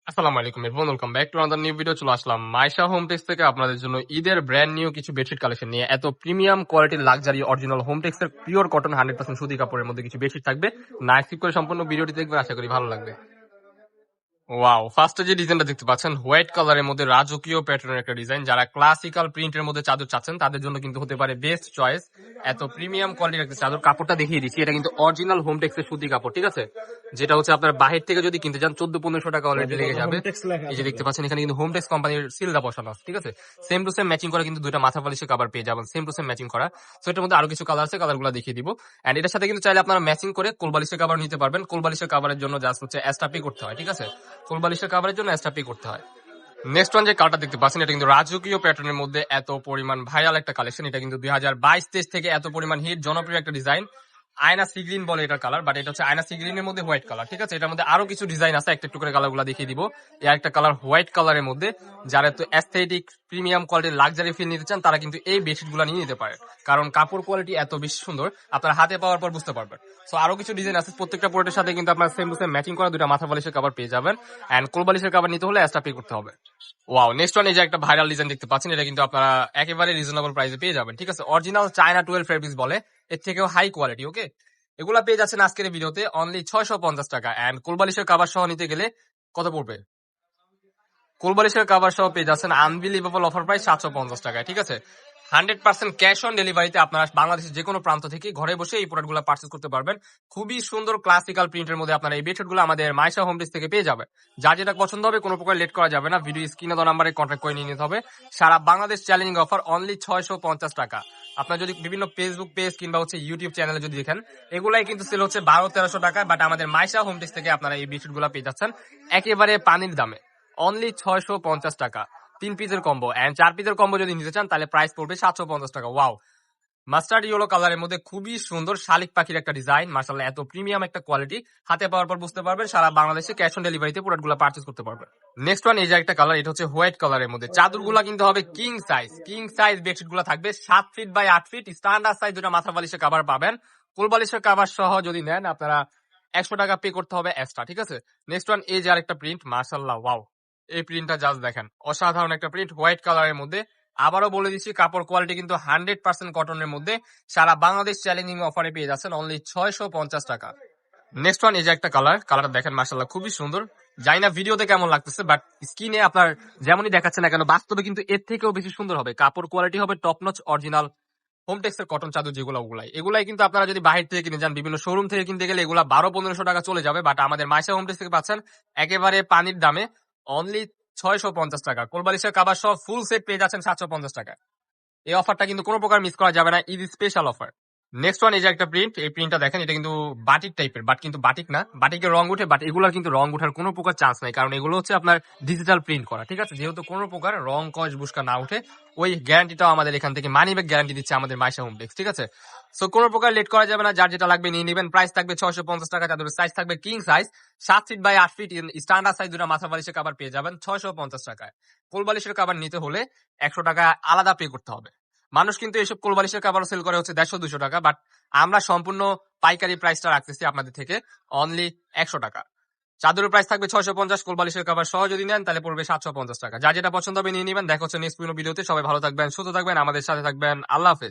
আসসালামু আলাইকুম everyone, welcome back to another new video. চলে আসলাম মাইশা হোম টেক্স থেকে আপনাদের জন্য ঈদের ব্র্যান্ড নিউ কিছু বেডশিট কালেকশন নিয়ে। এত প্রিমিয়াম কোয়ালিটির লাক্সারি অরিজিনাল হোম টেক্স এর পিওর কটন 100% সুতি কাপড়ের মধ্যে কিছু বেডশিট থাকবে। না স্কিপ করে সম্পূর্ণ ভিডিওটি দেখবেন, আশা করি ভালো লাগবে। ওয়াও, ফার্স্টে যে ডিজাইনটা দেখতে পাচ্ছেন হোয়াইট কালারের মধ্যে রাজকীয় প্যাটার্নের একটা ডিজাইন। যারা ক্লাসিক্যাল প্রিন্টের মধ্যে চাদর চাচ্ছেন তাদের জন্য কিন্তু হতে পারে বেস্ট চয়েস। এত প্রিমিয়াম কোয়ালিটির একটা চাদর। কাপড়টা দেখিয়ে দিচ্ছি, এটা কিন্তু অরিজিনাল হোম টেক্সের সুতি কাপড়, ঠিক আছে? যেটা হচ্ছে আপনার বাহির থেকে যদি কিনতে চান 1400-1500 টাকা অলরেডি লেগে যাবে। এই যে দেখতে পাচ্ছেন এখানে কিন্তু হোম টেক্স কোম্পানির সিলটা বসানো আছে, ঠিক আছে? সেম টু সেম ম্যাচিং করা কিন্তু দুইটা মাথা বালিশের কভার পেয়ে যাবেন, সেম টু সেম ম্যাচিং করা। সো এটার মধ্যে আরো কিছু কালার আছে, কালারগুলো দেখিয়ে দিব। এন্ড এটার সাথে কিন্তু চাইলে আপনারা ম্যাচিং করে কোলবালিশের কভার নিতে পারবেন। কোলবালিশের কভারের জন্য জাস্ট হচ্ছে এক্সট্রা পে করতে হয়, ঠিক আছে? কোলবালিশের কভারের জন্য এক্সট্রা পে করতে হয়। নেক্সট ওয়ান যে কালারটা দেখতে পাচ্ছেন, এটা কিন্তু রাজকীয় প্যাটার্নের মধ্যে এত পরিমাণ ভাইরাল একটা কালেকশন। এটা কিন্তু 2022-23 থেকে এত পরিমাণ হিট জনপ্রিয় একটা ডিজাইন। আয়না সি গ্রিন বলে এটার কালার, বাট এটা হচ্ছে আয়না সি গ্রিনের মধ্যে হোয়াইট কালার, ঠিক আছে? এটার মধ্যে আরো কিছু ডিজাইন আছে, একটা একটু করে কালার গুলা দেখিয়ে দিব। এর একটা কালার হোয়াইট কালারের মধ্যে। যারা তো অ্যাস্থেটিক প্রিমিয়াম কোয়ালিটির লাক্সারি ফিল নিতে চান তারা কিন্তু এই বেডশিট গুলা নিয়ে নিতে পারে, কারণ কাপড় কোয়ালিটি এত বেশি সুন্দর, আপনার হাতে পাওয়ার পর বুঝতে পারবেন। সো আরো কিছু ডিজাইন আছে, প্রত্যেকটা প্রোডাক্টের সাথে কিন্তু আপনার সেম টু সেম ম্যাচিং করা দুটা মাথা বালিশের কভার পেয়ে যাবেন। এন্ড কোল বালিশের কভার নিতে হলে এক্সট্রা পে করতে হবে। ওয়াও, নেক্সট ওয়ান এই যে একটা ভাইরাল ডিজাইন দেখতে পাচ্ছেন, এটা কিন্তু আপনারা একেবারে রিজনেবল প্রাইসে পেয়ে যাবেন, ঠিক আছে? অরিজিনাল চায়না 12 ফেব্রিক্স বলে, এর থেকেও হাই কোয়ালিটি, ওকে? এগুলা পেয়ে যাচ্ছেন আজকের এই ভিডিওতে অনলি 650 টাকা। এন্ড কোলবালিশের কাভার সহ নিতে গেলে কত পড়বে? কোলবালিশের কাভার সহ পেয়ে যাচ্ছেন আনবিলিভেবল অফার প্রাইস 750 টাকায়, ঠিক আছে? 100% ক্যাশ অন ডেলিভারিতে আপনারা বাংলাদেশের যে কোনো প্রান্ত থেকে ঘরে বসে এই প্রোডাক্টগুলো পার্চেস করতে পারবেন। খুবই সুন্দর ক্লাসিক্যাল প্রিন্টের মধ্যে আপনারা এই বেডশিটগুলো আমাদের মাইশা হোম টেক্স থেকে পেয়ে যাবেন। যার যেটা পছন্দ হবে কোনো প্রকার লেট করা যাবে না, ভিডিও স্ক্রিনে দেওয়া নাম্বারে কন্ট্যাক্ট করে নিয়ে নিতে হবে। সারা বাংলাদেশ চ্যালেঞ্জিং অফার অনলি 650 টাকা। আপনার যদি বিভিন্ন ফেসবুক পেজ কিংবা হচ্ছে ইউটিউব চ্যানেলে যদি দেখেন, এগুলাই কিন্তু সেল হচ্ছে 1200-1300 টাকা, বাট আমাদের মাইশা হোম টেক্স থেকে আপনারা এই বেডশিটগুলো পেয়ে যাচ্ছেন একেবারে পানির দামে অনলি 650 টাকা। 3 পিসের কম্বো এন্ড 4 পিসের কম্বো যদি নিতে চান তাহলে প্রাইস পড়বে 750 টাকা। ওয়াও, মাস্টার্ড ইয়েলো কালারের মধ্যে খুবই সুন্দর শালিক পাখির একটা ডিজাইন। মাশাআল্লাহ, এত প্রিমিয়াম একটা কোয়ালিটি। হাতে পাওয়ার পর বুঝতে পারবেন, সারা বাংলাদেশে ক্যাশ অন ডেলিভারিতে প্রোডাক্টগুলো পারচেজ করতে পারবেন। নেক্সট ওয়ান এই যে একটা কালার, এটা হচ্ছে হোয়াইট কালারের মধ্যে। চাদরগুলো কিন্তু হবে কিং সাইজ। কিং সাইজ বেডশিটগুলো থাকবে 7 feet by 8 feet. Standard size দুটো মাথা বালিশের কভার পাবেন। কোল বালিশের কভার সহ যদি নেন আপনারা 100 টাকা পে করতে হবে এক্সট্রা, ঠিক আছে? নেক্সট ওয়ান এই যে আরেকটা প্রিন্ট, মাশাআল্লাহ, ওয়াও, এই প্রিন্টটা জাস্ট দেখেন, অসাধারণ একটা প্রিন্ট হোয়াইট কালারের মধ্যে। আবারও বলে দিচ্ছি, কাপড় কোয়ালিটি কিন্তু 100% কটনের মধ্যে। সারা বাংলাদেশ চ্যালেঞ্জিং অফারে পেয়ে যাচ্ছেন অনলি 650 টাকা। নেক্সট ওয়ান এই যে একটা কালার, কালারটা দেখেন, মাশাআল্লাহ, খুবই সুন্দর। জানি না ভিডিওতে কেমন লাগতেছে, বাট স্ক্রিনে আপনার যেমনই দেখাচ্ছে না কেন, বাস্তবে কিন্তু এর থেকেও বেশি সুন্দর হবে। কাপড় কোয়ালিটি হবে টপ নচ অরিজিনাল হোম টেক্সের কটন চাদর যেগুলো, এগুলাই কিন্তু আপনারা যদি বাহির থেকে কিনে যান, বিভিন্ন শোরুম থেকে কিনতে গেলে এগুলা 1200-1500 টাকা চলে যাবে, বাট আমাদের মাইশা হোম টেক্স থেকে পাচ্ছেন একেবারে পানির দামে অনলি 650 টাকা। কোলবালিশের কাভার সহ ফুল সেট পেয়ে যাচ্ছেন 750 টাকা। এই অফারটা কিন্তু কোনো প্রকার মিস করা যাবে না, Eid special offer. Next one এই যে একটা প্রিন্ট, এই প্রিন্টটা দেখেন, এটা কিন্তু বাটিক টাইপের, বাট কিন্তু বাটিক না। বাটিকের রং উঠে, বাট এগুলোর কিন্তু রং উঠার কোনো প্রকার চান্স নাই, কারণ এগুলো হচ্ছে আপনার ডিজিটাল প্রিন্ট করা, ঠিক আছে? যেহেতু কোনো প্রকার রং কস বুস্কা না উঠে, ওই গ্যারান্টিটাও আমাদের এখান থেকে মানি ব্যাক গ্যারান্টি দিচ্ছে আমাদের মাইশা হোম টেক্স, ঠিক আছে? সো কোনো প্রকার লেট করা যাবে না, যার যেটা লাগবে নিয়ে নেবেন। প্রাইস থাকবে 650 টাকা। চাদরের সাইজ থাকবে king size 7 feet by 8 feet. Standard size দুটো মাথা বালিশের কভার পেয়ে যাবেন 650 টাকায়। কোল বালিশের কভার নিতে হলে 100 টাকা আলাদা পে করতে হবে। মানুষ কিন্তু এইসব কোলবালিশের কাভার সেল করে হচ্ছে 150-200 টাকা, বাট আমরা সম্পূর্ণ পাইকারি প্রাইসটা রাখতেছি আপনাদের থেকে অনলি 100 টাকা। চাদরের প্রাইস থাকবে 650, কোলবালিশের কাভার সহ যদি নেন তাহলে পড়বে 750 টাকা। যা যেটা পছন্দ হবে নিয়ে নেবেন। দেখা হচ্ছে নেক্সট ভিডিওতে। সবাই ভালো থাকবেন, সুস্থ থাকবেন, আমাদের সাথে থাকবেন। আল্লাহ হাফেজ।